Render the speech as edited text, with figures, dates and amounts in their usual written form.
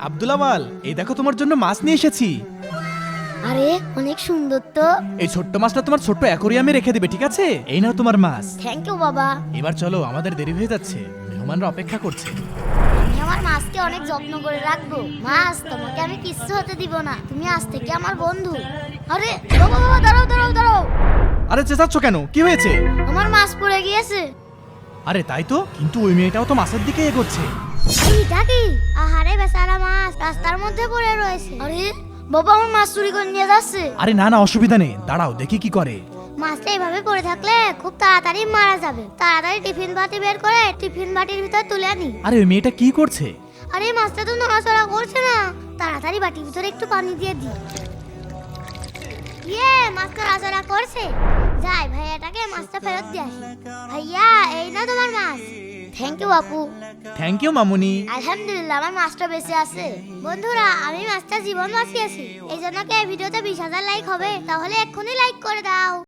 আব্দুল আওয়াল, এই দেখো তোমার জন্য মাছ নিয়ে এসেছি। আরে অনেক সুন্দর তো। এই ছোট্ট মাছটা তোমার ছোট্ট অ্যাকোরিয়ামে রেখে দিবে, ঠিক আছে? এই নাও তোমার মাছ। থ্যাংক ইউ বাবা। এবার চলো, আমাদের দেরি হয়ে যাচ্ছে, মেহমানরা অপেক্ষা করছে। আমি আমার মাছকে অনেক যত্ন করে রাখবো। মাছ, তোমাকে আমি কিচ্ছু হতে দিব না, তুমি আজ থেকে আমার বন্ধু। আরে বাবা বাবা, দাঁড়াও দাঁড়াও দাঁড়াও। আরে চেঁচাচ্ছ কেন? কি হয়েছে? আমার মাছ পড়ে গিয়েছে। আরে তাই তো, কিন্তু ওই মেয়েটাও তো মাছের দিকে এগোচ্ছে। এইটা কি? আহারে বেচারা মাছ রাস্তার মধ্যে পড়ে রয়েছে। আরে বাবা, আমার মাছ চুরি করে নিয়ে যাচ্ছে। আরে না না, অসুবিধা নেই, দাঁড়াও দেখি কি করে। মাছটা এইভাবে পড়ে থাকলে খুব তাড়াতাড়ি মারা যাবে। তাড়াতাড়ি টিফিন বাটি বের করে টিফিন বাটির ভিতর তুলে আনি। আরে ওই মেয়েটা কি করছে? আরে মাছটা তো নড়াচড়া করছে না, তাড়াতাড়ি বাটির ভিতরে একটু পানি দিয়ে দি। মাছ নড়াচড়া করছে। যাই ভাইয়াটাকে মাছটা ফেরত দিয়ে আসি। ভাইয়া, এই না তোমার মাছ। থ্যাংক ইউ আপু। থ্যাংক ইউ মামুনি। আলহামদুলিল্লাহ, আমার মাছটা বেঁচে আছে। বন্ধুরা, আমি মাছটা জীবন বাঁচিয়েছি। এই জন্য কি এই ভিডিওতে 20,000 লাইক হবে? তাহলে এক্ষুনি লাইক করে দাও।